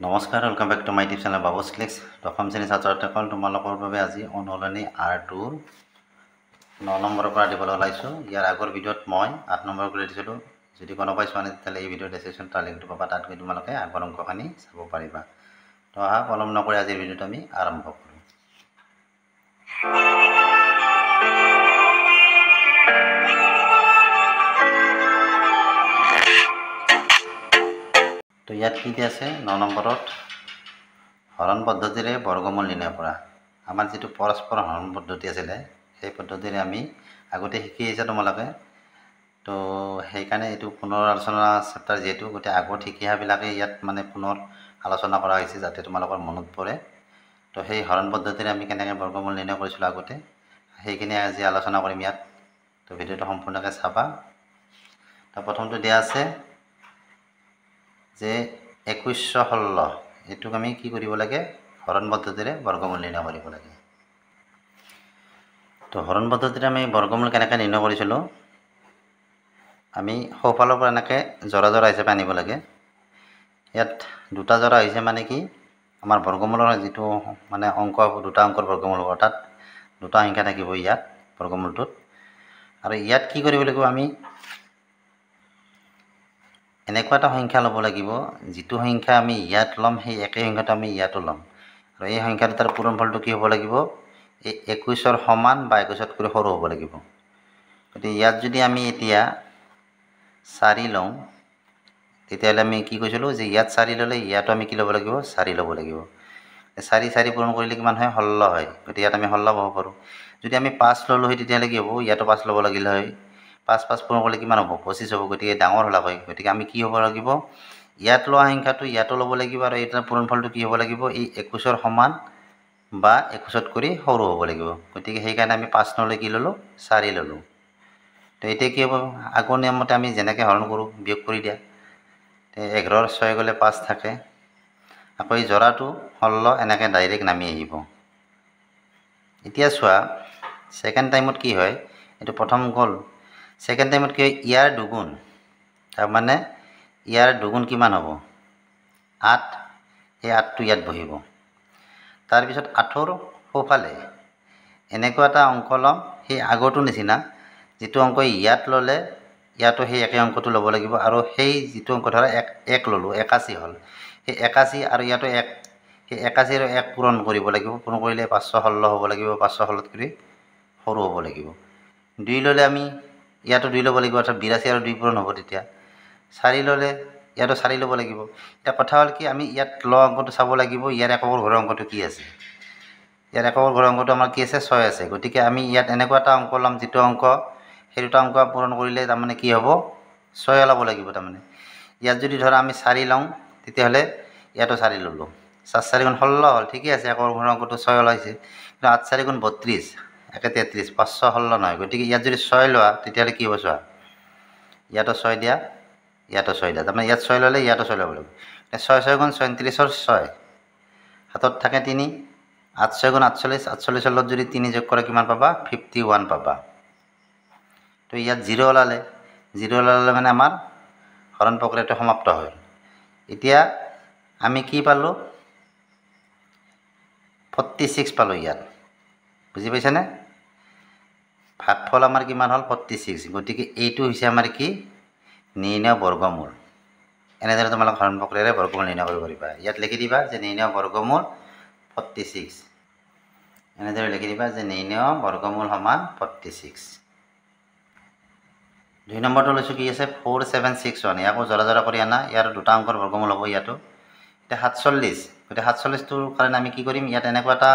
নমস্কাৰ, welcome back to my tube channel Babu's clicks. দশম শ্ৰেণীৰ ছাত্ৰ ছাত্ৰীসকল, তোমালোকৰ বাবে আজি অনুশীলনী R2 9 নম্বৰৰ পৰা দিবলৈ ওলাইছোঁ। ইয়াৰ আগৰ ভিডিঅ'ত মই 8 নম্বৰ কৰি দিছিলোঁ। যদি কোনোবাই চোৱা নাই তেতিয়াহ'লে এই ভিডিঅ'ৰ ডেছক্ৰিপশ্যন তাৰ লিংকটো পাবা, তাত গৈ তোমালোকে আগৰ অংকখিনি চাব পাৰিবা। তো আহা পলম নকৰি আজিৰ ভিডিঅ'টো আমি আৰম্ভ কৰোঁ। তো ইয়াত কি আছে 9 নম্বৰত হৰণ পদ্ধতিৰে বৰ্গমূল নিৰ্ণয় কৰা। আমাৰ যিটো পৰস্পৰ হৰণ পদ্ধতি আছিলে সেই পদ্ধতিৰে আমি আগতে শিকি আহিছে তোমালোকে। তো সেইকাৰণে এইটো পুনৰ আলোচনা চেপ্টাৰ যিহেতু গোটেই আগত শিকি অহাবিলাকে ইয়াত মানে পুনৰ আলোচনা কৰা হৈছে যাতে তোমালোকৰ মনত পৰে। তো সেই হৰণ পদ্ধতিৰে আমি কেনেকৈ বৰ্গমূল নিৰ্ণয় কৰিছিলোঁ আগতে, সেইখিনি আজি আলোচনা কৰিম ইয়াত। তো ভিডিঅ'টো সম্পূৰ্ণকৈ চাবা। তো প্ৰথমটো দিয়া আছে যে 2116, এইটোক আমি কি কৰিব লাগে, হৰণ পদ্ধতিৰে বৰ্গমূল নিৰ্ণয় কৰিব লাগে। তো হৰণ পদ্ধতিৰে আমি বৰ্গমূল কেনেকৈ নিৰ্ণয় কৰিছিলোঁ, আমি সোঁফালৰ পৰা এনেকৈ জৰা জৰা হিচাপে আনিব লাগে। ইয়াত দুটা জৰা হৈছে মানে কি, আমাৰ বৰ্গমূলৰ যিটো মানে অংক, দুটা অংকৰ বৰ্গমূল হ'ব, অৰ্থাৎ দুটা সংখ্যা থাকিব ইয়াত বৰ্গমূলটোত। আৰু ইয়াত কি কৰিব লাগিব, আমি এনেকুৱা এটা সংখ্যা ল'ব লাগিব যিটো সংখ্যা আমি ইয়াত ল'ম সেই একে সংখ্যাটো আমি ইয়াতো ল'ম। আৰু এই সংখ্যা দুটাৰ পূৰণফলটো কি হ'ব লাগিব, এই 21ৰ সমান বা 21তকৈ সৰু হ'ব লাগিব। গতিকে ইয়াত যদি আমি এতিয়া 4 লওঁ, তেতিয়াহ'লে আমি কি কৈছিলোঁ যে ইয়াত 4 ল'লে ইয়াতো আমি কি ল'ব লাগিব, 4 ল'ব লাগিব। 4 পূৰণ কৰিলে কিমান হয়, 16 হয়। গতিকে ইয়াত আমি 16 পাব পাৰোঁ। যদি আমি 5 ল'লোঁ হয় তেতিয়াহ'লে কি হ'ব, ইয়াতো 5 ল'ব লাগিলে হয়। 5 পূৰণ কৰিলে কিমান হ'ব, 25 হ'ব। গতিকে ডাঙৰ হ'লা হয়। গতিকে আমি কি হ'ব লাগিব, ইয়াত লোৱা সংখ্যাটো ইয়াতো ল'ব লাগিব, আৰু এইটাৰ পূৰণফলটো কি হ'ব লাগিব, এই 21ৰ সমান বা 21তকৈ সৰু হ'ব লাগিব। গতিকে সেইকাৰণে আমি 5 নলৈ কি ল'লোঁ, 4 ল'লোঁ। তো এতিয়া কি হ'ব, আগৰ নিয়মতে আমি যেনেকৈ হৰণ কৰোঁ, বিয়োগ কৰি দিয়া। 11ৰ 6 গ'লে 5 থাকে, আকৌ এই জৰাটো 16 এনেকৈ ডাইৰেক্ট নামি আহিব। এতিয়া চোৱা ছেকেণ্ড টাইমত কি হয়, এইটো প্ৰথম গ'ল, ছেকেণ্ড টাইমত কি হয়, ইয়াৰ দুগুণ, তাৰমানে ইয়াৰ দুগুণ কিমান হ'ব, 8। এই 8টো ইয়াত বহিব। তাৰপিছত 8ৰ সোঁফালে এনেকুৱা এটা অংক ল'ম, সেই আগৰটো নিচিনা, যিটো অংক ইয়াত ল'লে ইয়াতো সেই একে অংকটো ল'ব লাগিব। আৰু সেই যিটো অংক ধৰা 1 ল'লোঁ, 81 হ'ল, সেই 81 আৰু ইয়াতো 1, সেই 81 আৰু 1 পূৰণ কৰিব লাগিব। পূৰণ কৰিলে 516 হ'ব লাগিব, 516তকৈ সৰু হ'ব লাগিব। 2 ল'লে আমি ইয়াতো 2 ল'ব লাগিব, অৰ্থাৎ 82 আৰু 2 পূৰণ হ'ব। তেতিয়া 4 ল'লে ইয়াতো 4 ল'ব লাগিব। এতিয়া কথা হ'ল কি, আমি ইয়াত লোৱা অংকটো চাব লাগিব, ইয়াৰ এককৰ ঘৰৰ অংকটো কি আছে। ইয়াৰ এককৰ ঘৰৰ অংকটো আমাৰ কি আছে, 6 আছে। গতিকে আমি ইয়াত এনেকুৱা এটা অংক ল'ম, যিটো অংক সেই দুটা অংক পূৰণ কৰিলে তাৰমানে কি হ'ব, 6 ওলাব লাগিব। তাৰমানে ইয়াত যদি ধৰা আমি 4 লওঁ, তেতিয়াহ'লে ইয়াতো 4 ল'লোঁ, 4 4 গুণ 16 হ'ল। ঠিকে আছে, এককৰ ঘৰৰ অংকটো 6 ওলাইছে। কিন্তু 8 4 গুণ 32, একে 33, 516 নহয়। গতিকে ইয়াত যদি 6 লোৱা তেতিয়াহ'লে কি হ'ব, চোৱা ইয়াতো 6 দিয়া, ইয়াতো 6 দিয়া, তাৰমানে ইয়াত 6 ল'লে ইয়াতো 6 ল'ব লাগিব। 6 6 গুণ 37ৰ 6, হাতত থাকে 3, 8 6 গুণ 48, 48ৰ লগত যদি 3 যোগ কৰা কিমান পাবা, 51 পাবা। তো ইয়াত 0 ওলালে, 0 ওলালে মানে আমাৰ হৰণ প্ৰক্ৰিয়াটো সমাপ্ত হ'ল। এতিয়া আমি কি পালোঁ, 46 পালোঁ ইয়াত। বুজি পাইছানে? ভাগফল আমাৰ কিমান হ'ল, 46। গতিকে এইটো হৈছে আমাৰ কি, নিৰ্ণয় বৰ্গমূল। এনেদৰে তোমালোক হৰণ প্ৰক্ৰিয়াৰে বৰ্গমূল নিৰ্ণয় কৰিব পাৰিবা। ইয়াত লিখি দিবা যে নিৰ্ণয় বৰ্গমূল 46। এনেদৰে লিখি দিবা যে নিৰ্ণয় বৰ্গমূল সমান 46। 2 নম্বৰটো লৈছোঁ কি আছে, 4761। ইয়াকো জৰা জৰা কৰি আনা, ইয়াৰ দুটা অংকৰ বৰ্গমূল হ'ব ইয়াতো। এতিয়া 47, গতিকে 47টোৰ কাৰণে আমি কি কৰিম, ইয়াত এনেকুৱা এটা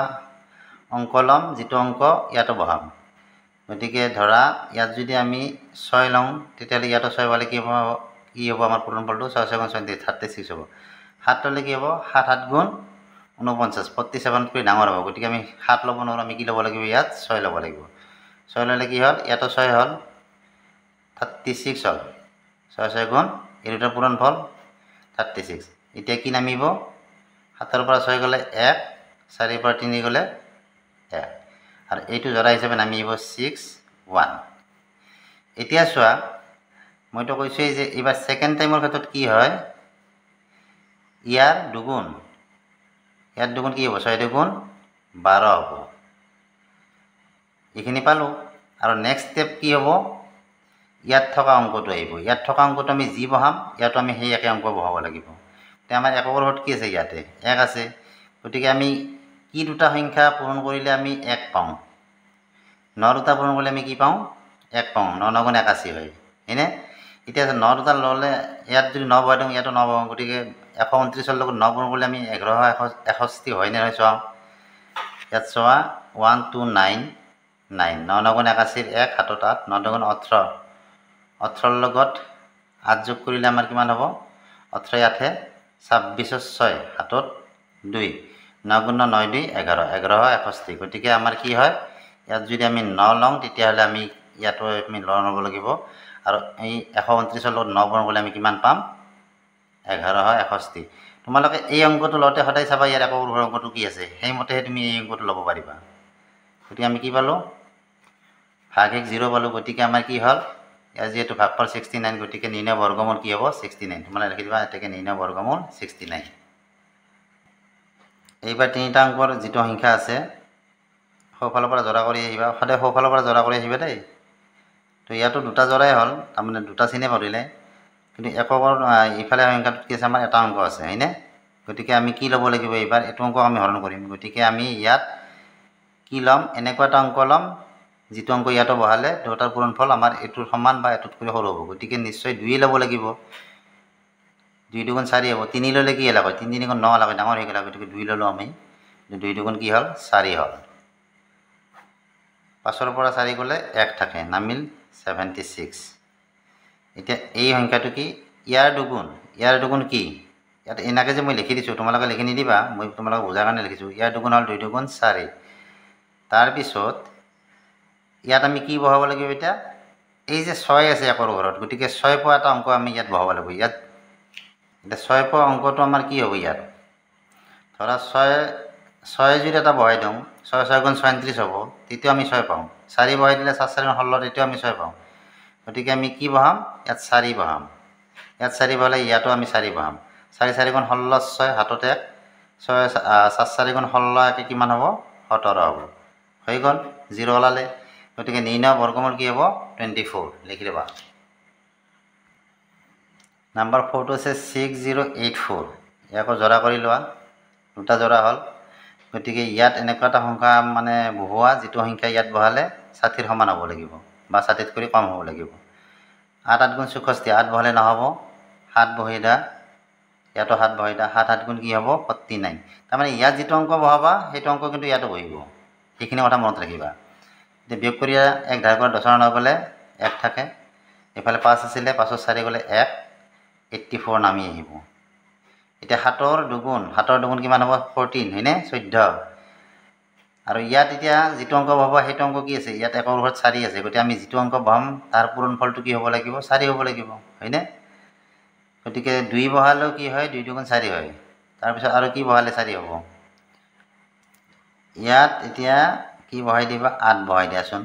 অংক ল'ম, যিটো অংক ইয়াতো বহাম। গতিকে ধৰা ইয়াত যদি আমি 6 লওঁ, তেতিয়াহ'লে ইয়াতো 6 পালে কি হ'ব, আমাৰ পূৰণফলটো 6 6 গুণ 37, 36 হ'ব। 7 ল'লে কি হ'ব, 7 7 গুণ 49, 47তকৈ ডাঙৰ হ'ব। গতিকে আমি 7 ল'ব নোৱাৰোঁ, আমি কি ল'ব লাগিব, ইয়াত 6 ল'ব লাগিব। 6 ল'লে কি হ'ল, ইয়াতো 6 হ'ল, 36 হ'ল। 6 6 গুণ এই দুটাৰ পূৰণফল 36। এতিয়া কি নামিব, 7ৰ পৰা 6 গ'লে 1, 4ৰ পৰা 3 গ'লে 1, আৰু এইটো জৰা হিচাপে নামি আহিব 6 1। এতিয়া চোৱা, মইতো কৈছোঁৱেই যে এইবাৰ ছেকেণ্ড টাইমৰ ক্ষেত্ৰত কি হয়, ইয়াৰ দুগুণ কি হ'ব 6 দুগুণ 12 হ'ব এইখিনি পালোঁ আৰু নেক্সট ষ্টেপ কি হ'ব ইয়াত থকা অংকটো আহিব ইয়াত থকা অংকটো আমি যি বহাম ইয়াতো আমি সেই একে অংক বহাব লাগিব তে আমাৰ এককৰ ঘৰত কি আছে ইয়াতে 1 আছে গতিকে আমি কি দুটা সংখ্যা পূৰণ কৰিলে আমি 1 পাওঁ 9 দুটা পূৰণ কৰিলে আমি কি পাওঁ 1 পাওঁ 9 9 গুণ 81 হয় হয়নে এতিয়া 9 দুটা ল'লে ইয়াত যদি 9 বহাই দিওঁ ইয়াতো 9 বহাম গতিকে 129 লগত 9 পূৰণ কৰিলে আমি 1161 হয় নে নহয় চোৱা ইয়াত চোৱা 1299 9 9 গুণ 81 1 হাতত 8 9 দুগুণ 18 18 লগত 8 যোগ কৰিলে আমাৰ কিমান হ'ব 18 8 26 6 হাতত 2 9 গুণ 9 2 11 1161 গতিকে আমাৰ কি হয় ইয়াত যদি আমি 9 লওঁ তেতিয়াহ'লে আমি ইয়াতো আমি ল'ব লাগিব আৰু এই 129 লগত 9 পূৰণ কৰিলে আমি কিমান পাম 1161 তোমালোকে এই অংকটো লওঁতে সদায় চাবা ইয়াৰ এককৰ ঘৰৰ অংকটো কি আছে সেইমতেহে তুমি এই অংকটো ল'ব পাৰিবা গতিকে আমি কি পালোঁ ভাগ 0 পালোঁ গতিকে আমাৰ কি হ'ল ইয়াৰ যিহেতু ভাগফল 69 গতিকে নিৰ্ণয় বৰ্গমূল কি হ'ব 69 তোমালোকে লিখি দিবা এটাকে নিৰ্ণয় বৰ্গমূল 69 এইবাৰ তিনিটা অংকৰ যিটো সংখ্যা আছে সোঁফালৰ পৰা জোৰা কৰি আহিবা সদায় সোঁফালৰ পৰা জোৰা কৰি আহিবা দেই তো ইয়াতো দুটা জোৰাই হ'ল তাৰমানে দুটা চিনে পৰিলে কিন্তু এককৰ ইফালে সংখ্যাটোত কি আছে আমাৰ এটা অংক আছে হয়নে গতিকে আমি কি ল'ব লাগিব এইবাৰ এইটো অংক আমি হৰণ কৰিম গতিকে আমি ইয়াত কি ল'ম এনেকুৱা এটা অংক ল'ম যিটো অংক ইয়াতো বহালে দুটাৰ পূৰণফল আমাৰ এইটোৰ সমান বা এইটোতকৈ সৰু হ'ব গতিকে নিশ্চয় 2 ল'ব লাগিব 2 দুগুণ 4 হ'ব 3 ল'লে কি লাগে 3 3 গুণ 9 লাগে ডাঙৰ হৈ গ'ল গতিকে 2 ল'লোঁ আমি 2 দুগুণ কি হ'ল 4 হ'ল 5 পৰা 4 গ'লে 1 থাকে নামিল 76 এতিয়া এই সংখ্যাটো কি ইয়াৰ দুগুণ কি ইয়াত এনেকৈ যে মই লিখি দিছোঁ তোমালোকে লিখি নিদিবা মই তোমালোকক বুজাৰ কাৰণে লিখিছোঁ ইয়াৰ দুগুণ হ'ল 2 দুগুণ 4 তাৰপিছত ইয়াত আমি কি বহাব লাগিব এতিয়া এই যে 6 আছে একৰ ঘৰত গতিকে 6 পোৱা এটা অংক আমি ইয়াত বহাব লাগিব ইয়াত এতিয়া 6 পোৱা অংকটো আমাৰ কি হ'ব ইয়াত ধৰা 6 যদি এটা বহাই দিওঁ 6 6 গুণ 37 হ'ব তেতিয়া আমি 6 পাওঁ 4 বহাই দিলে 4 4 গুণ 16 তেতিয়া আমি 6 পাওঁ গতিকে আমি কি বহাম ইয়াত 4 বহাম ইয়াত 4 বহালে ইয়াতো আমি 4 বহাম 4 4 গুণ 16 6 হাতত 1 6 7 4 গুণ 16 একে কিমান হ'ব 17 হ'ব হৈ গ'ল 0 ওলালে গতিকে নিৰ্ণয় বৰ্গমূল কি হ'ব 24 লিখি ল'বা নাম্বাৰ 4টো আছে 6084 ইয়াকো জোৰা কৰি লোৱা দুটা জোৰা হ'ল গতিকে ইয়াত এনেকুৱা এটা সংখ্যা মানে বহুৱা যিটো সংখ্যা ইয়াত বহালে 60ৰ সমান হ'ব লাগিব বা 60তকৈ কম হ'ব লাগিব 8 8 গুণ 64 8 বহালে নহ'ব 7 বহাই দা ইয়াতো 7 বহাই দা 7 7 গুণ কি হ'ব 49 তাৰমানে ইয়াত যিটো অংক বহাবা সেইটো অংক কিন্তু ইয়াতো বহিব সেইখিনি কথা মনত ৰাখিবা এতিয়া বিয়োগ কৰি 1 ধাৰ পৰা 10 নগ'লে 1 থাকে এইফালে 5 আছিলে 5ৰ 4 গ'লে 1 84 নামি আহিব এতিয়া 7ৰ দুগুণ কিমান হ'ব 14 হয়নে 14 আৰু ইয়াত এতিয়া যিটো অংক বহাব সেইটো অংক কি আছে ইয়াত একৰ ঘৰত 4 আছে গতিকে আমি যিটো অংক বহাম তাৰ পূৰণফলটো কি হ'ব লাগিব 4 হ'ব লাগিব হয়নে গতিকে 2 বহালেও কি হয় 2 দুগুণ 4 হয় তাৰপিছত আৰু কি বহালে 4 হ'ব ইয়াত এতিয়া কি বহাই দিবা 8 বহাই দিয়াচোন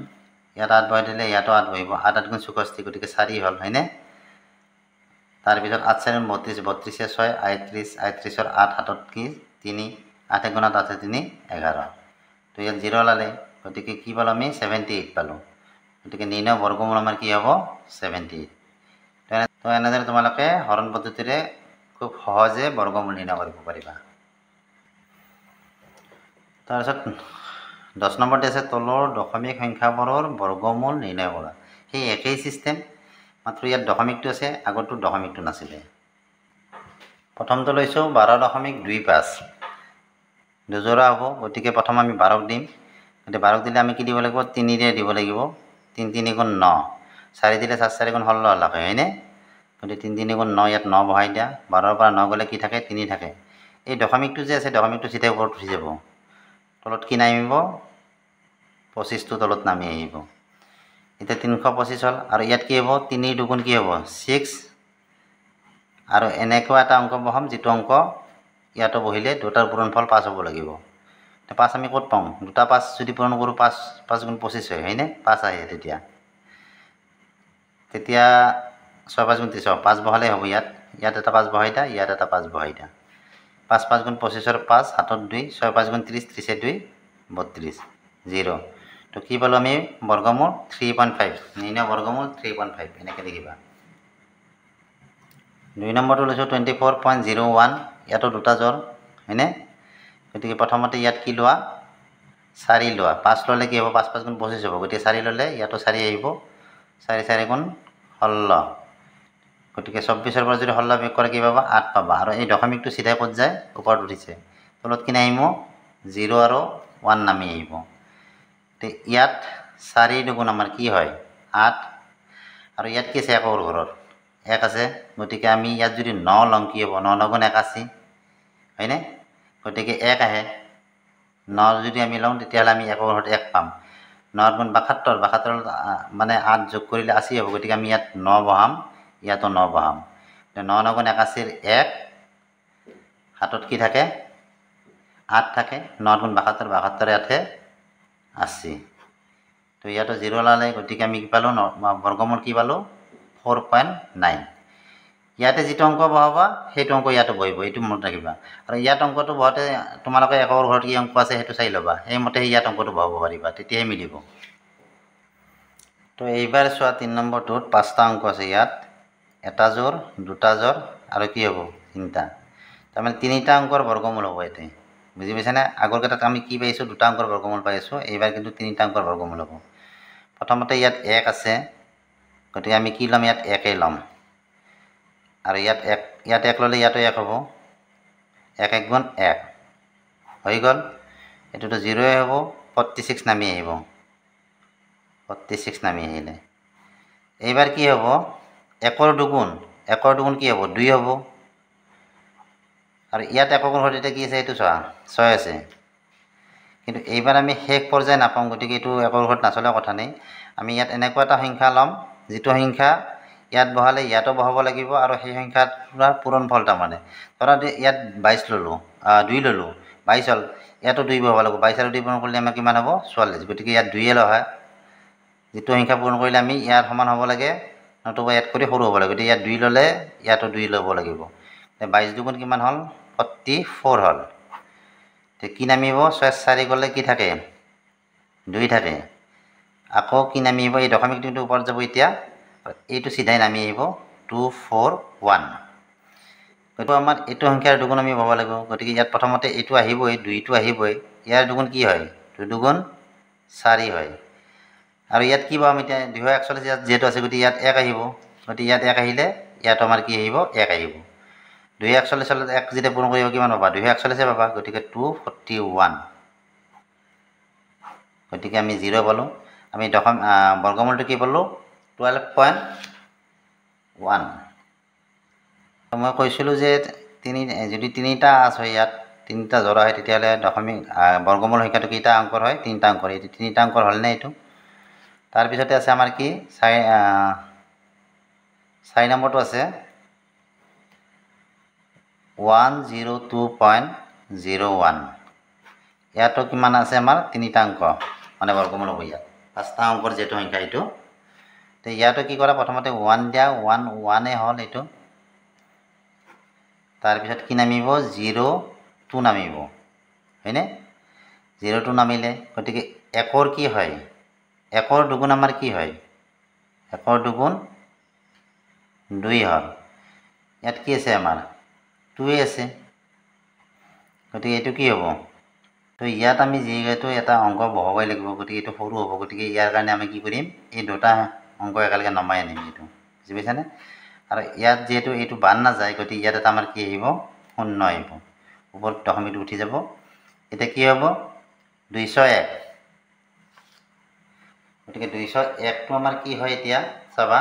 ইয়াত 8 বহাই দিলে ইয়াতো 8 বহিব 8 8 গুণ 64 গতিকে 4 হ'ল হয়নে তাৰপিছত 8 4 32 32 6 38 38ৰ 8 হাতত কি 3 8 গুণত 8 3 11 তো ইয়াত 0 ওলালে গতিকে কি পালোঁ আমি 78 পালোঁ গতিকে নিৰ্ণয় বৰ্গমূল আমাৰ কি হ'ব 78 তো এনেদৰে তোমালোকে হৰণ পদ্ধতিৰে খুব সহজে বৰ্গমূল নিৰ্ণয় কৰিব পাৰিবা তাৰপিছত 10 নম্বৰতে আছে তলৰ দশমিক সংখ্যাবোৰৰ বৰ্গমূল নিৰ্ণয় কৰা সেই একেই চিষ্টেম মাত্ৰ ইয়াত দশমিকটো আছে আগৰটো দশমিকটো নাছিলে প্ৰথমটো লৈছোঁ 12.25 দুজোৰা হ'ব গতিকে প্ৰথম আমি 12ক দিম গতিকে 12ক দিলে আমি কি দিব লাগিব 3 দিয়ে দিব লাগিব 3 3 গুণ 9 4 দিলে 7 4 গুণ 16 লাগে হয়নে গতিকে 3 3 গুণ 9 ইয়াত 9 বহাই দিয়া 12ৰ পৰা 9 গ'লে কি থাকে 3 থাকে এই দশমিকটো যে আছে দশমিকটো চিধাই ওপৰত উঠি যাব তলত কি নামিব 25টো তলত নামি আহিব এতিয়া 325 হ'ল আৰু ইয়াত কি হ'ব 3 দুগুণ কি হ'ব 6 আৰু এনেকুৱা এটা অংক বহাম যিটো অংক ইয়াতো বহিলে দুটাৰ পূৰণফল 5 হ'ব লাগিব 5 আমি ক'ত পাওঁ দুটা 5 যদি পূৰণ কৰোঁ 5 5 গুণ 25 হয় হয়নে 5 আহে তেতিয়া 6 5 গুণ 30 5 বহালে হ'ব ইয়াত এটা 5 বহাই দিয়া ইয়াত এটা 5 বহাই দিয়া 5 5 গুণ 25 5 হাতত 2 6 5 গুণ 30 30 2 32 0 তো কি পালো আমি বর্গমূল 3.5 নিৰ্ণয় বৰ্গমূল 3.5 এনেকৈ লিখিবা 2 নম্বৰটো লৈছো 24.01 ইয়াতো দুটা জোৰ হয়নে গতিকে প্ৰথমতে ইয়াত কি লোৱা 4 লোৱা 5 ললে কি হ'ব 5 5 গুণ 25 হ'ব গতিকে 4 ললে ইয়াতো 4 আহিব 4 4 গুণ 16 গতিকে 24 ৰ পৰা যদি 16 বিয়োগ কৰে কি পাবা 8 পাবা আৰু এই দশমিকটো সিধাই ক'ত যায় ওপৰত উঠিছে তলত কি নাহিব 0 আৰু 1 নামি আহিব তে ইয়াত 4 দুগুণ আমাৰ কি হয় 8 আৰু ইয়াত কি আছে একৰ ঘৰৰ 1 আছে গতিকে আমি ইয়াত যদি 9 লং কি হ'ব 9 9 গুণ 81 হয়নে গতিকে 1 আহে 9 যদি আমি লওঁ তেতিয়াহ'লে আমি একৰ ঘৰত 1 পাম 9 গুণ 72 72 মানে 8 যোগ কৰিলে 80 হ'ব গতিকে আমি ইয়াত 9 বহাম ইয়াতো 9 বহাম 9 9 গুণ 81 1 হাতত কি থাকে 8 থাকে 9 গুণ 72 72 8 80 তো ইয়াতো 0 লালে গতিকে আমি কি পালো বর্গমূল কি পালো 4.9 ইয়াতে যেটো অঙ্ক বহাবা সেইটো অঙ্ক ইয়াতে বহিব এইটো মনত ৰাখিবা আৰু ইয়াত অঙ্কটো বহাতে তোমালোকে একৰ ঘৰত কি অঙ্ক আছে সেইটো চাই লবা এই মতে ইয়াত অঙ্কটো বহাব পাৰিবা তেতিয়াহে মিলিব তো এইবাৰ চোৱা 3 নম্বৰটোত 5টা অঙ্ক আছে ইয়াত এটা জোৰ দুটা জোৰ আৰু কি হ'ব তিনটা তাৰমানে তিনিটা অঙ্কৰ বৰ্গমূল হ'ব এতে বুজি পাইছানে আগৰ কেইটাত আমি কি পাইছো দুটা অঙ্কৰ বৰ্গমূল পাইছো এইবাৰ কিন্তু তিনিটা অঙ্কৰ বৰ্গমূল হ'ব প্ৰথমতে ইয়াত 1 আছে গতিকে আমি কি লম ইয়াত 1 এ লম আৰু ইয়াত 1 ললে ইয়াতো 1 হ'ব 1 1 গুণ 1 হৈ গ'ল এটোটো 0 এ হ'ব 46 নামি আহিব 46 নামি আহিলে এইবাৰ কি হ'ব 1 দুগুণ কি হ'ব 2 হ'ব আৰু ইয়াত একৰ ঘৰত এটা কি আছে এইটো চোৱা 6 আছে কিন্তু এইবাৰ আমি শেষ পৰ্যায় নাপাম গতিকে এইটো একৰ ঘৰত নাচলে কথা নাই আমি ইয়াত এনেকুৱা এটা সংখ্যা লম যেটো সংখ্যা ইয়াত বহালে ইয়াতো বহাব লাগিব আৰু সেই সংখ্যাটোৰ পূৰণফল তাৰমানে ধৰা ইয়াত 22 ললো 2 ললো 22 হল ইয়াতো 2 বহাব লাগিব 22 আৰু 2 পূৰণ কৰিলে আমাৰ কিমান হ'ব 44 গতিকে ইয়াত 2 এ লহা যেটো সংখ্যা পূৰণ কৰিলে আমি ইয়াৰ সমান হ'ব লাগে নতুবা ইয়াত কৰি সৰু হ'ব লাগে গতিকে ইয়াত 2 ললে ইয়াতো 2 লব লাগিব 22 দুগুণ কিমান হল 44 হল তে কি নামিব 6 4 গলে কি থাকে 2 থাকে আকৌ কি নামিব এই দশমিকটো ওপৰত যাব এতিয়া এইটো সিধাই নামি আহিব 241 গটো আমাৰ এইটো সংখ্যাৰ দুগুণ আমি ভাব লাগিব গতিকে ইয়াত প্ৰথমতে এইটো আহিবই 2 টো আহিবই ইয়াৰ দুগুণ কি হয় 2 দুগুণ 4 হয় আৰু ইয়াত কি পাম এতিয়া 241 ইয়াত যেটো আছে গতি ইয়াত 1 আহিব গতি ইয়াত 1 আহিলে ইয়াত আমাৰ কি আহিব 1 আহিব 241 হলে 1 যেটা পূৰণ কৰিব কিমান পাবা 241 এ পাবা গতিকে 241 গতিকে আমি 0 পালো আমি দশম বৰ্গমূলটো কি পালো 12.1 মই কৈছিলো যে যদি তিনিটা আছে ইয়াত তিনিটা জোড়া হয় তেতিয়াহলে দশমিক বৰ্গমূল সংখ্যাটো কিটা অংকৰ হয় তিনিটা অংকৰ এই তিনিটা অংকৰ হল নে এইটো তাৰ পিছতে আছে আমাৰ কি 4 নম্বৰটো আছে 102.01 ইয়াতো কিমান আছে আমাৰ তিনিটা অংক মানে বৰ্গমূল হ'ব ইয়াত পাঁচটা অংকৰ যেটো সংখ্যা এইটো তে ইয়াতো কি কৰা প্ৰথমতে 1 দিয়া 1 এ হল এইটো তাৰ পিছত কি নামিব 02 নামিব হয়নে 02 নামিলে গতিকে একৰ কি হয় একৰ দুগুণ আমাৰ কি হয় একৰ দুগুণ 2 হল ইয়াত কি আছে আমাৰ 2 আছে গতিকে এইটো কি হ'ব তো ইয়াত আমি যেহেতু এটা অংক বহাবই লাগিব গতিকে এইটো সৰু হ'ব গতিকে ইয়াৰ কাৰণে আমি কি কৰিম এই দুটা অংক একেলগে নমাই আনিম এইটো বুজি পাইছানে আৰু ইয়াত যেহেতু এইটো বান না যায় গতিকে ইয়াত এটা আমাৰ কি আহিব 0 আহিব ওপৰত দশমিকটো উঠি যাব এটা কি হ'ব 201 গতিকে 201 টো আমাৰ কি হয় এতিয়া চাবা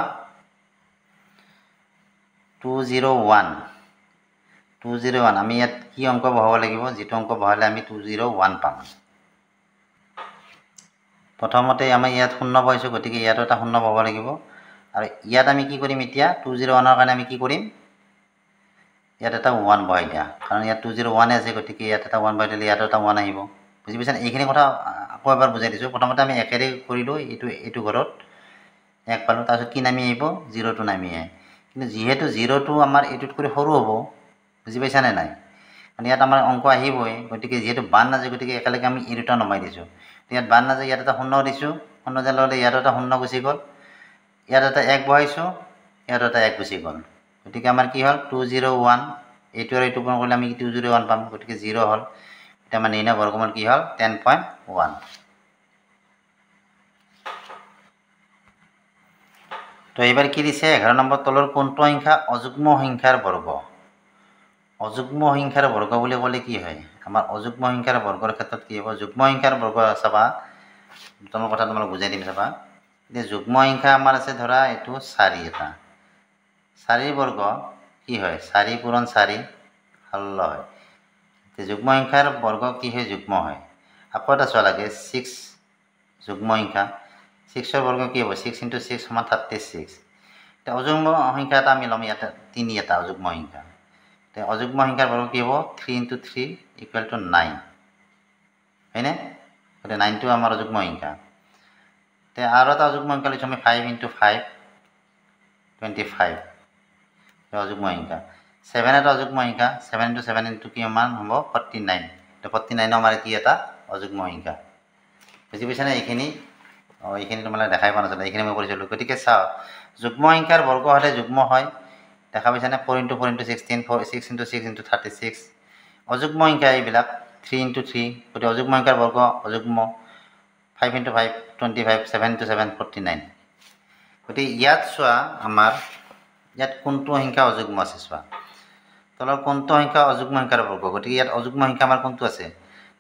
201 আমি ইয়াত কি অংক বহাব লাগিব যেটো অংক বহালে আমি 201 পাম প্ৰথমতে আমি ইয়াত 0 পাইছো গতিকে ইয়াত এটা 0 বহাব লাগিব আৰু ইয়াত আমি কি কৰিম এতিয়া 201 ৰ কাৰণে আমি কি কৰিম ইয়াত এটা 1 বহাই দিয়া কাৰণ ইয়াত 201 আছে গতিকে ইয়াত এটা 1 বহাই দিলে ইয়াত এটা 1 আহিব বুজি পাইছানে এইখিনি কথা আকৌ এবাৰ বুজাই দিছো প্ৰথমতে আমি একেৰে কৰিলো এইটো ঘৰত 1 পালো তাৰপিছত কি নামি আহিব 02 নামি আহে কিন্তু যেহেতু 02 আমাৰ এইটোত কৰি সৰু হ'ব বুজি পাইছানে নাই মানে ইয়াত আমাৰ অংক আহিবই, গতিকে যিহেতু বান নাযায় গতিকে একেলগে আমি এই দুটা নমাই দিছোঁ। ইয়াত বান নাযায়, ইয়াত এটা শূন্য দিছোঁ, শূন্য দিয়াৰ লগে ইয়াত এটা শূন্য গুচি গ'ল, ইয়াত এটা 1 বহাইছোঁ, ইয়াত এটা 1 গুচি গ'ল। গতিকে আমাৰ কি হ'ল 201, এইটো আৰু এইটো পূৰণ কৰিলে আমি 201 পাম, গতিকে 0 হ'ল। এতিয়া আমাৰ নিৰ্ণয় বৰ্গমূল কি হ'ল 10.1। তো এইবাৰ কি দিছে 11 নম্বৰ তলৰ কোনটো সংখ্যা অযুগ্ম সংখ্যাৰ বৰ্গ? অযুগ্ম সংখ্যাৰ বৰ্গ বুলি ক'লে কি হয়? আমাৰ অযুগ্ম সংখ্যাৰ বৰ্গৰ ক্ষেত্ৰত কি হ'ব? যুগ্ম সংখ্যাৰ বৰ্গ চাবা, তোমাৰ কথা তোমাক বুজাই দিম চাবা। এতিয়া যুগ্ম সংখ্যা আমাৰ আছে ধৰা এইটো 4 এটা, 4ৰ বৰ্গ কি হয়? 4 পূৰণ 4 16 হয়। যুগ্ম সংখ্যাৰ বৰ্গ কি হয়? যুগ্ম হয়। আকৌ এটা চোৱা লাগে 6 যুগ্ম সংখ্যা, 6ৰ বৰ্গ কি হ'ব? 6 × 6 = 36। এতিয়া অযুগ্ম সংখ্যা এটা আমি ল'ম, ইয়াতে 3 এটা অযুগ্ম সংখ্যা। এতিয়া অযুগ্ম সংখ্যাৰ বৰ্গ কি হ'ব? 3 × 3 = 9, হয়নে? গতিকে 9টো আমাৰ অযুগ্ম সংখ্যা। এতিয়া আৰু এটা অযুগ্ম সংখ্যা লৈছোঁ আমি 5 × 5 25, অযুগ্ম সংখ্যা। 7 এটা অযুগ্ম সংখ্যা, 7 × 7 কিমান হ'ব? 49। এতিয়া 49 আমাৰ কি এটা অযুগ্ম সংখ্যা। বুজি পাইছানে? এইখিনি তোমালোকে দেখাই পোৱা নাছিলে, এইখিনি মই কৰিছিলোঁ। গতিকে চাওঁ, যুগ্ম সংখ্যাৰ বৰ্গ হ'লে যুগ্ম হয়, দেখা পাইছানে? 4 × 4 = 16, 6 × 6 = 36। অযুগ্ম সংখ্যা এইবিলাক 3 × 3, গতিকে অযুগ্ম সংখ্যাৰ বৰ্গ অযুগ্ম। 5 × 5 25, 7 × 7 49। গতিকে ইয়াত চোৱা আমাৰ ইয়াত কোনটো সংখ্যা অযুগ্ম আছে চোৱা, তলৰ কোনটো সংখ্যা অযুগ্ম সংখ্যাৰ বৰ্গ? গতিকে ইয়াত অযুগ্ম সংখ্যা আমাৰ কোনটো আছে?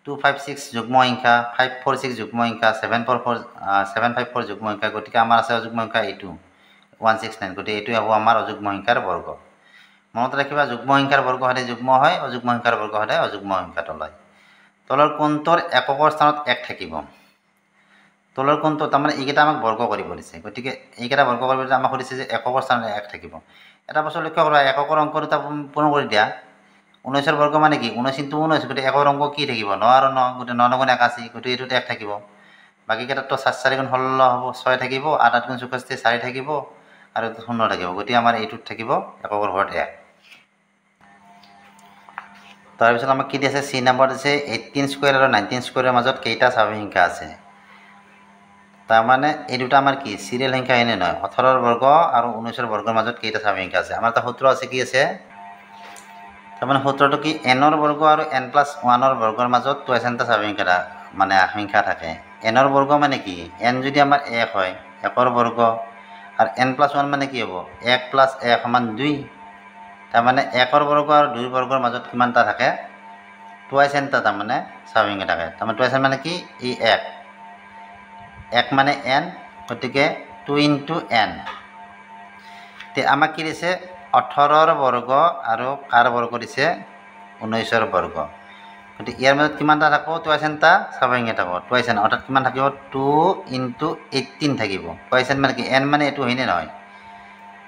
256 যুগ্ম সংখ্যা, 546 যুগ্ম সংখ্যা, 754 যুগ্ম সংখ্যা। গতিকে আমাৰ আছে অযুগ্ম সংখ্যা এইটো 169। গতিকে এইটোৱে হ'ব আমাৰ অযুগ্ম সংখ্যাৰ বৰ্গ। মনত ৰাখিবা, যুগ্ম সংখ্যাৰ বৰ্গ হ'লে যুগ্ম হয়, অযুগ্ম সংখ্যাৰ বৰ্গ হ'লে অযুগ্ম সংখ্যাটো লয়। তলৰ কোনটোৰ এককৰ স্থানত 1 থাকিব? তলৰ কোনটো, তাৰমানে এইকেইটা আমাক বৰ্গ কৰিব দিছে, গতিকে এইকেইটা বৰ্গ কৰিব দিছে, আমাক সুধিছে যে এককৰ স্থানত 1 থাকিব। এটা বস্তু লক্ষ্য কৰা, এককৰ অংক দুটা পূৰণ কৰি দিয়া। 19ৰ বৰ্গ মানে কি? 19 × 19, গতিকে একৰ অংক কি থাকিব? 9 আৰু 9, গতিকে 9 × 9 = 81, গতিকে এইটোত 1 থাকিব। বাকীকেইটাতো 4 × 4 = 16 হ'ব, 6 থাকিব, 8 × 8 = 64, 4 থাকিব, আৰু 0 থাকিব। গতিকে আমাৰ এইটোত থাকিব এককৰ ঘৰত 1। তাৰপিছত আমাক কি দিছে? চি নম্বৰ দিছে 18² আৰু 19² মাজত কেইটা স্বাভাৱিক সংখ্যা আছে? তাৰমানে এই দুটা আমাৰ কি চিৰিয়েল সংখ্যা এনে নহয়? 18ৰ বৰ্গ আৰু 19ৰ বৰ্গৰ মাজত কেইটা স্বাভাৱিক সংখ্যা আছে? আমাৰ এটা সূত্ৰ আছে, কি আছে? তাৰমানে সূত্ৰটো কি? n-ৰ বৰ্গ আৰু n+1ৰ বৰ্গৰ মাজত twice n টা স্বাভাৱিক সংখ্যা মানে সংখ্যা থাকে। n-ৰ বৰ্গ মানে কি? n যদি আমাৰ 1 হয়, 1ৰ বৰ্গ, আৰু n+1 মানে কি হ'ব? 1 + 1 = 2। তাৰমানে 1ৰ বৰ্গ আৰু 2ৰ বৰ্গৰ মাজত কিমানটা থাকে? twice n টা তাৰমানে স্বাভাৱিক সংখ্যা থাকে। তাৰমানে twice n মানে কি? ই 1 মানে n, গতিকে 2 × n। এতিয়া আমাক কি দিছে? 18ৰ বৰ্গ আৰু কাৰ বৰ্গ দিছে? 19ৰ বৰ্গ। গতিকে ইয়াৰ মাজত কিমানটা থাকিব? twice n টা স্বাভাৱিক সংখ্যা থাকিব। twice n অৰ্থাৎ কিমান থাকিব? 2 × 18 থাকিব। twice n মানে কি? n মানে এইটো হয়নে নহয়?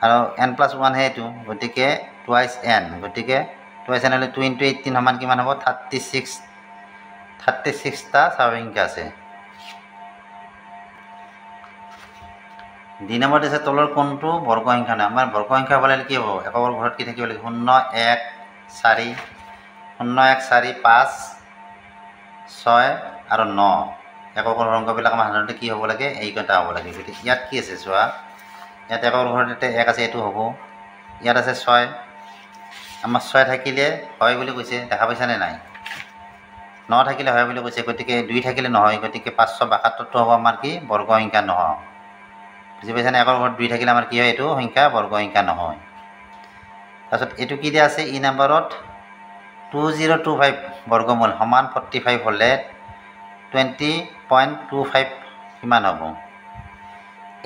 আৰু n+1 হে এইটো, গতিকে twice n, গতিকে twice n হ'লে 2 × 18 সমান কিমান হ'ব? 36টা স্বাভাৱিক সংখ্যা আছে। দুই নম্বৰ দিছে তলৰ কোনটো বৰ্গ সংখ্যা নাই? আমাৰ বৰ্গ সংখ্যা হ'লে কি হ'ব? একৰ ঘৰত কি থাকিব লাগিব? 0 1 4 0 1 4 5 6 আৰু 9। একৰ অংকবিলাক আমাৰ সাধাৰণতে কি হ'ব লাগে? এইকেইটা হ'ব লাগে। গতিকে ইয়াত কি আছে চোৱা, ইয়াত একৰ ঘৰত এতিয়া 1 আছে, এইটো হ'ব। ইয়াত আছে 6, আমাৰ 6 থাকিলে হয় বুলি কৈছে, দেখা পাইছানে নাই? 9 থাকিলে হয় বুলি কৈছে, গতিকে 2 থাকিলে নহয়, গতিকে 572টো হ'ব আমাৰ কি? বৰ্গ সংখ্যা নহয়। বুজি পাইছানে? একৰ ঘৰত 2 থাকিলে আমাৰ কি হয়? এইটো সংখ্যা বৰ্গ সংখ্যা নহয়। তাৰপিছত এইটো কি দিয়া আছে? ই নম্বৰত 2025 বৰ্গমূল সমান 45 হ'লে 20.25 কিমান হ'ব?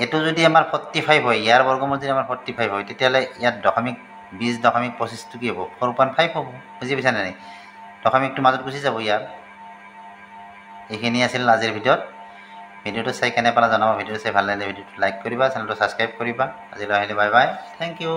এইটো যদি আমাৰ 45 হয়, ইয়াৰ বৰ্গমূল যদি আমাৰ 45 হয়, তেতিয়াহ'লে ইয়াত 20.25টো কি হ'ব? 4.5 হ'ব। বুজি পাইছানে নাই? দশমিকটো মাজত গুচি যাব ইয়াৰ। এইখিনি আছিল আজিৰ ভিডিঅ'ত। ভিডিঅ'টো চাই কেনে পালা জনাবা। ভিডিঅ'টো চাই ভাল লাগিলে ভিডিঅ'টো লাইক কৰিবা, চেনেলটো ছাবস্ক্ৰাইব কৰিবা। আজিলৈ আহিলে বাই বাই, থেংক ইউ।